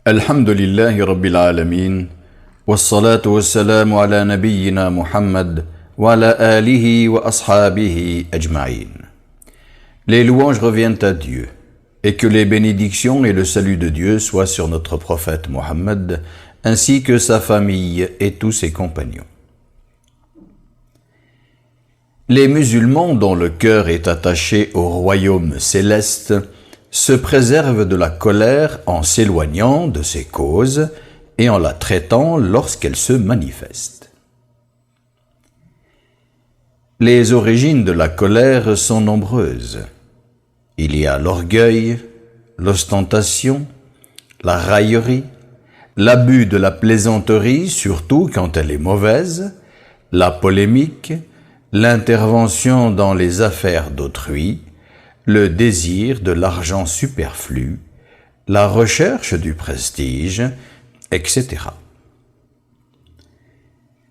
Alhamdulillahi Rabbil Alamin, wassalatu wassalamu ala nabiyyina Muhammad wa ala alihi wa ashabihi ajma'in. Les louanges reviennent à Dieu, et que les bénédictions et le salut de Dieu soient sur notre prophète Mohammed, ainsi que sa famille et tous ses compagnons. Les musulmans dont le cœur est attaché au royaume céleste se préservent de la colère en s'éloignant de ses causes et en la traitant lorsqu'elle se manifeste. Les origines de la colère sont nombreuses. Il y a l'orgueil, l'ostentation, la raillerie, l'abus de la plaisanterie, surtout quand elle est mauvaise, la polémique, l'intervention dans les affaires d'autrui, le désir de l'argent superflu, la recherche du prestige, etc.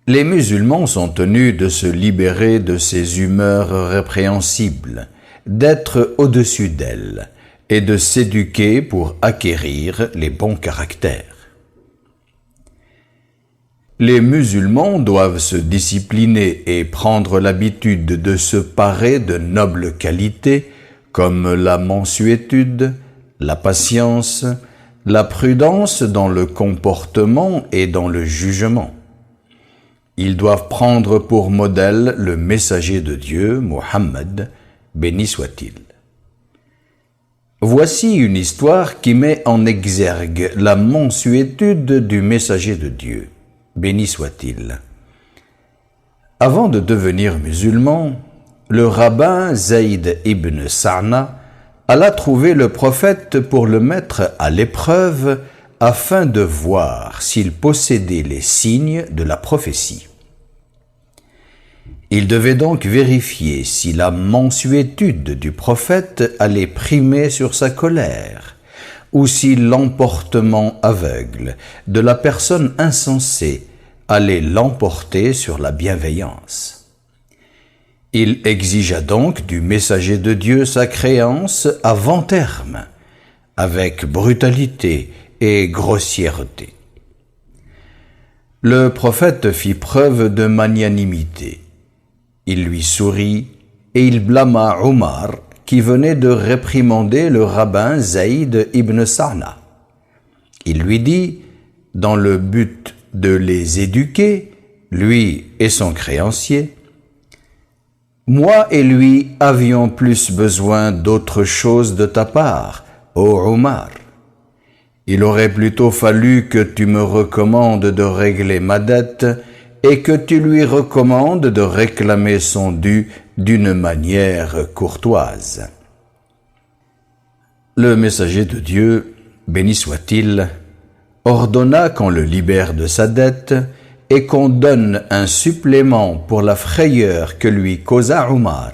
Les musulmans sont tenus de se libérer de ces humeurs répréhensibles, d'être au-dessus d'elles et de s'éduquer pour acquérir les bons caractères. Les musulmans doivent se discipliner et prendre l'habitude de se parer de nobles qualités comme la mansuétude, la patience, la prudence dans le comportement et dans le jugement. Ils doivent prendre pour modèle le messager de Dieu, Mohammed, béni soit-il. Voici une histoire qui met en exergue la mansuétude du messager de Dieu, béni soit-il. Avant de devenir musulman, le rabbin Zayd ibn Sa'na alla trouver le prophète pour le mettre à l'épreuve afin de voir s'il possédait les signes de la prophétie. Il devait donc vérifier si la mansuétude du prophète allait primer sur sa colère, ou si l'emportement aveugle de la personne insensée allait l'emporter sur la bienveillance. Il exigea donc du messager de Dieu sa créance avant terme, avec brutalité et grossièreté. Le prophète fit preuve de magnanimité. Il lui sourit et il blâma Omar qui venait de réprimander le rabbin Zayd ibn Sa'na. Il lui dit, dans le but de les éduquer, lui et son créancier, « Moi et lui avions plus besoin d'autre chose de ta part, ô Omar. Il aurait plutôt fallu que tu me recommandes de régler ma dette et que tu lui recommandes de réclamer son dû d'une manière courtoise. » Le messager de Dieu, béni soit-il, ordonna qu'on le libère de sa dette et qu'on donne un supplément pour la frayeur que lui causa Omar,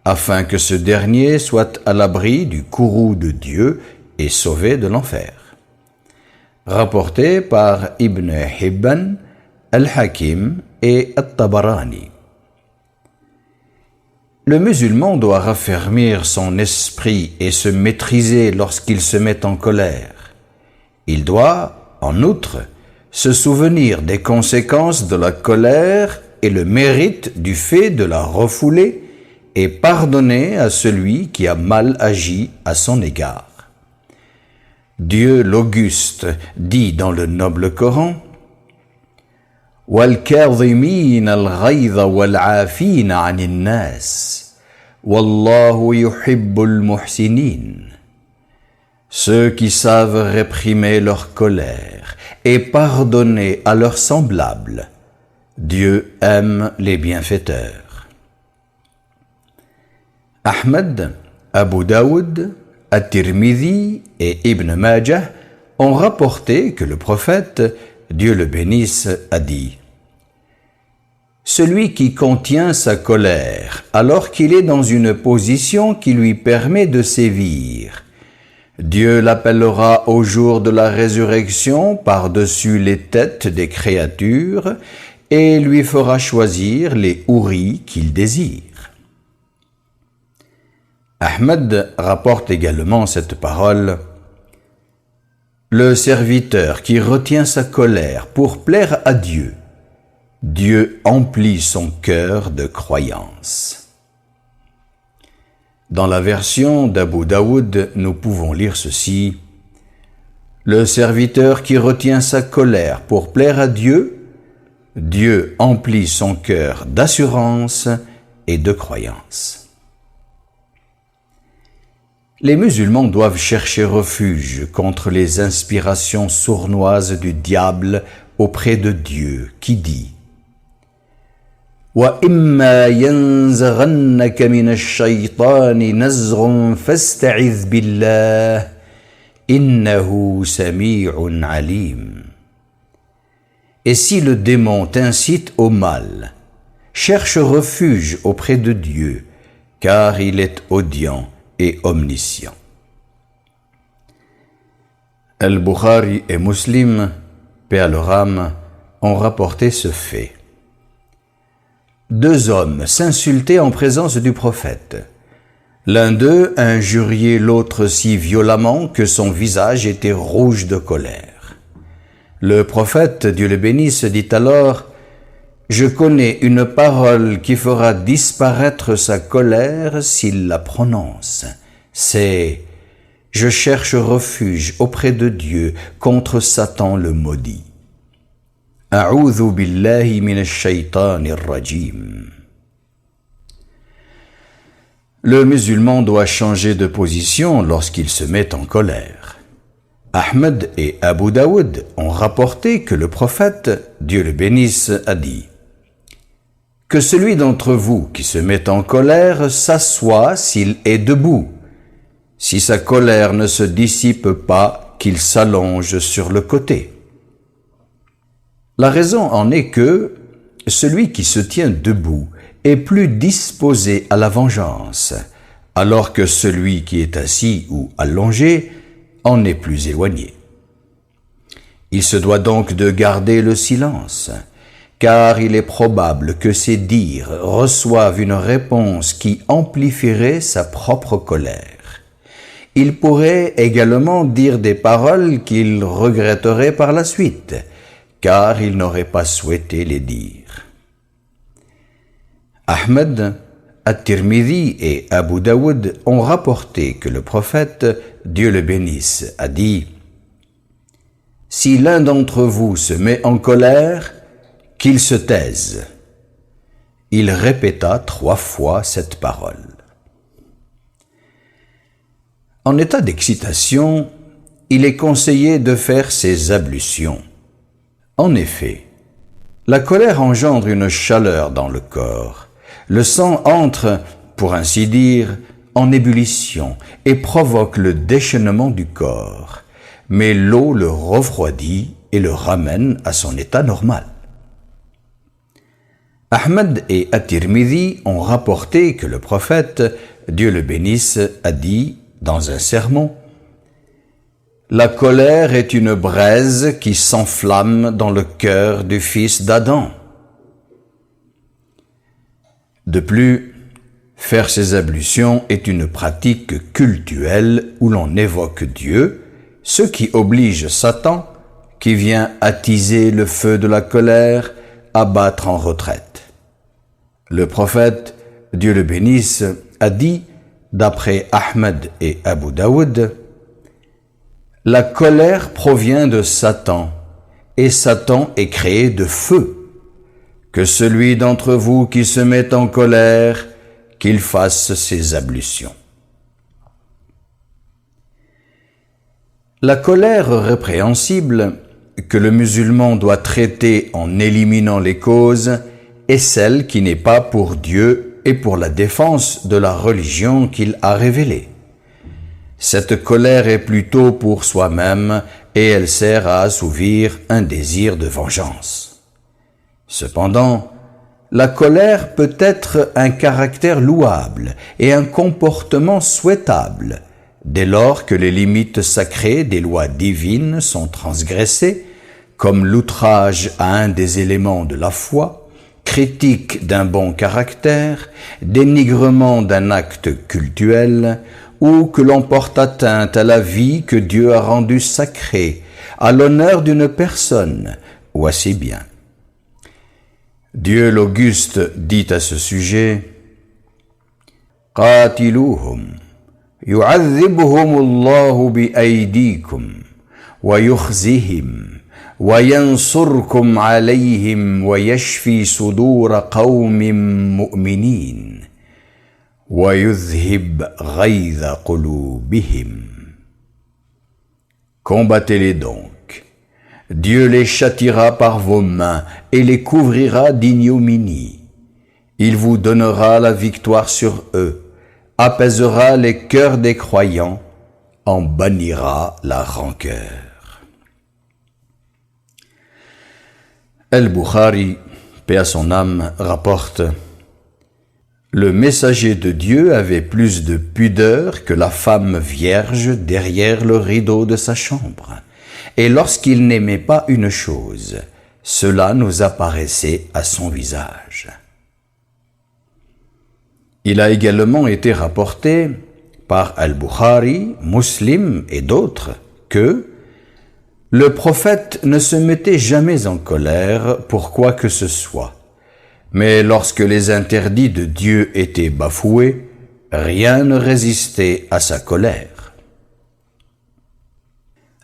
afin que ce dernier soit à l'abri du courroux de Dieu et sauvé de l'enfer. Rapporté par Ibn Hibban, Al-Hakim et At-Tabarani. Le musulman doit raffermir son esprit et se maîtriser lorsqu'il se met en colère. Il doit, en outre, se souvenir des conséquences de la colère et le mérite du fait de la refouler et pardonner à celui qui a mal agi à son égard. Dieu l'Auguste dit dans le noble Coran, « وَالْكَاظِمِينَ الْغَيْظَ وَالْعَافِينَ عَنِ النَّاسِ وَاللَّهُ يُحِبُّ الْمُحْسِنِينَ » Ceux qui savent réprimer leur colère et pardonner à leurs semblables, Dieu aime les bienfaiteurs. Ahmed, Abu Daoud, At-Tirmidhi et Ibn Majah ont rapporté que le prophète, Dieu le bénisse, a dit « Celui qui contient sa colère alors qu'il est dans une position qui lui permet de sévir, Dieu l'appellera au jour de la résurrection par-dessus les têtes des créatures et lui fera choisir les houris qu'il désire. » Ahmed rapporte également cette parole Le serviteur qui retient sa colère pour plaire à Dieu, Dieu emplit son cœur de croyance. Dans la version d'Abu Daoud, nous pouvons lire ceci. Le serviteur qui retient sa colère pour plaire à Dieu, Dieu emplit son cœur d'assurance et de croyance. Les musulmans doivent chercher refuge contre les inspirations sournoises du diable auprès de Dieu qui dit وَإِمَّا يَنزَغَنَّكَ مِنَ الشَّيْطَانِ نَزْغٌ فَاسْتَعِذْ بِاللَّهِ إِنَّهُ سَمِيعٌ عَلِيمٌ. Et si le démon t'incite au mal, cherche refuge auprès de Dieu, car il est audient et omniscient. Al-Bukhari et Muslim, paix à leur âme, ont rapporté ce fait. Deux hommes s'insultaient en présence du prophète. L'un d'eux injuriait l'autre si violemment que son visage était rouge de colère. Le prophète, Dieu le bénisse, dit alors « Je connais une parole qui fera disparaître sa colère s'il la prononce. C'est « Je cherche refuge auprès de Dieu contre Satan le maudit. » A'udhu billahi minash shaytanir rajim. Le musulman doit changer de position lorsqu'il se met en colère. Ahmed et Abu Daoud ont rapporté que le prophète, Dieu le bénisse, a dit « Que celui d'entre vous qui se met en colère s'assoie s'il est debout. Si sa colère ne se dissipe pas, qu'il s'allonge sur le côté. » La raison en est que celui qui se tient debout est plus disposé à la vengeance, alors que celui qui est assis ou allongé en est plus éloigné. Il se doit donc de garder le silence, car il est probable que ses dires reçoivent une réponse qui amplifierait sa propre colère. Il pourrait également dire des paroles qu'il regretterait par la suite, car il n'aurait pas souhaité les dire. Ahmed, At-Tirmidhi et Abu Daoud ont rapporté que le prophète, Dieu le bénisse, a dit « Si l'un d'entre vous se met en colère, qu'il se taise. » Il répéta 3 fois cette parole. En état d'excitation, il est conseillé de faire ses ablutions. En effet, la colère engendre une chaleur dans le corps. Le sang entre, pour ainsi dire, en ébullition et provoque le déchaînement du corps, mais l'eau le refroidit et le ramène à son état normal. Ahmed et At-Tirmidhi ont rapporté que le prophète, Dieu le bénisse, a dit dans un sermon « La colère est une braise qui s'enflamme dans le cœur du fils d'Adam. » De plus, faire ces ablutions est une pratique cultuelle où l'on évoque Dieu, ce qui oblige Satan, qui vient attiser le feu de la colère, à battre en retraite. Le prophète, Dieu le bénisse, a dit, d'après Ahmed et Abu Daoud, « La colère provient de Satan, et Satan est créé de feu. Que celui d'entre vous qui se met en colère, qu'il fasse ses ablutions. » La colère répréhensible que le musulman doit traiter en éliminant les causes est celle qui n'est pas pour Dieu et pour la défense de la religion qu'il a révélée. Cette colère est plutôt pour soi-même et elle sert à assouvir un désir de vengeance. Cependant, la colère peut être un caractère louable et un comportement souhaitable, dès lors que les limites sacrées des lois divines sont transgressées, comme l'outrage à un des éléments de la foi, critique d'un bon caractère, dénigrement d'un acte cultuel ou que l'on porte atteinte à la vie que Dieu a rendue sacrée, à l'honneur d'une personne ou à ses biens. Dieu l'Auguste dit à ce sujet: قاتلوهم يعذبهم الله بأيديكم ويخزهم وينصركم عليهم ويشفي صدور قوم مؤمنين ويذهب غيظ قلوبهم. Combattez-les donc. Dieu les châtiera par vos mains et les couvrira d'ignominie. Il vous donnera la victoire sur eux, apaisera les cœurs des croyants, en bannira la rancœur. Al-Bukhari, paix à son âme, rapporte: le messager de Dieu avait plus de pudeur que la femme vierge derrière le rideau de sa chambre. Et lorsqu'il n'aimait pas une chose, cela nous apparaissait à son visage. Il a également été rapporté par Al-Bukhari, Muslim et d'autres que le prophète ne se mettait jamais en colère pour quoi que ce soit. Mais lorsque les interdits de Dieu étaient bafoués, rien ne résistait à sa colère.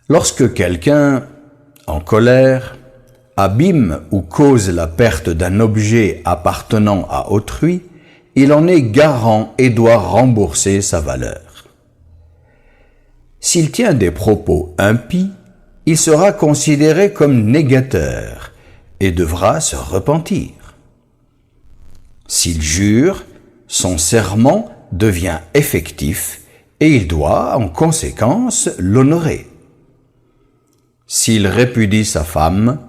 Lorsque quelqu'un, en colère, abîme ou cause la perte d'un objet appartenant à autrui, il en est garant et doit rembourser sa valeur. S'il tient des propos impies, il sera considéré comme négateur et devra se repentir. S'il jure, son serment devient effectif et il doit, en conséquence, l'honorer. S'il répudie sa femme,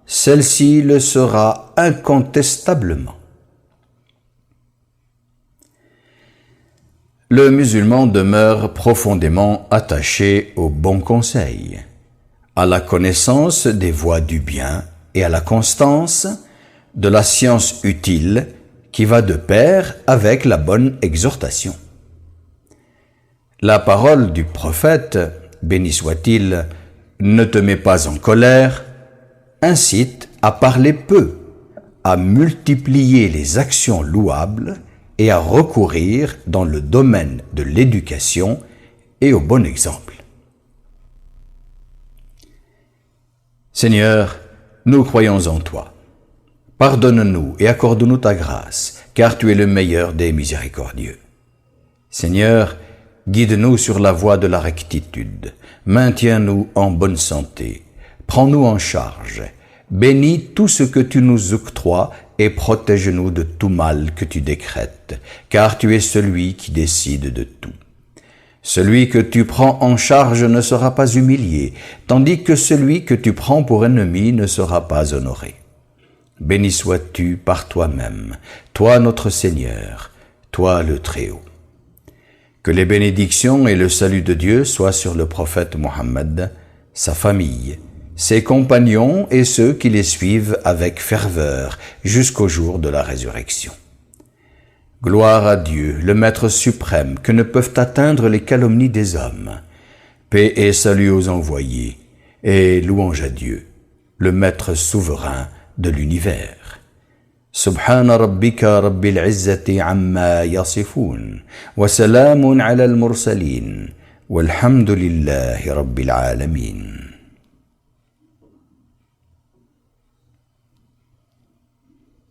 celle-ci le sera incontestablement. Le musulman demeure profondément attaché au bon conseil, à la connaissance des voies du bien et à la constance de la science utile qui va de pair avec la bonne exhortation. La parole du prophète, béni soit-il, ne te mets pas en colère, incite à parler peu, à multiplier les actions louables et à recourir dans le domaine de l'éducation et au bon exemple. Seigneur, nous croyons en toi. Pardonne-nous et accorde-nous ta grâce, car tu es le meilleur des miséricordieux. Seigneur, guide-nous sur la voie de la rectitude, maintiens-nous en bonne santé, prends-nous en charge, bénis tout ce que tu nous octroies et protège-nous de tout mal que tu décrètes, car tu es celui qui décide de tout. Celui que tu prends en charge ne sera pas humilié, tandis que celui que tu prends pour ennemi ne sera pas honoré. Béni sois-tu par toi-même, toi notre Seigneur, toi le Très-Haut. Que les bénédictions et le salut de Dieu soient sur le prophète Mohammed, sa famille, ses compagnons et ceux qui les suivent avec ferveur jusqu'au jour de la résurrection. Gloire à Dieu, le Maître suprême, que ne peuvent atteindre les calomnies des hommes. Paix et salut aux envoyés, et louange à Dieu, le Maître souverain de l'univers. Subhana rabbika rabbil izzati amma yasifun, wa salamun ala al-mursalin, walhamdulillahi rabbil alamin.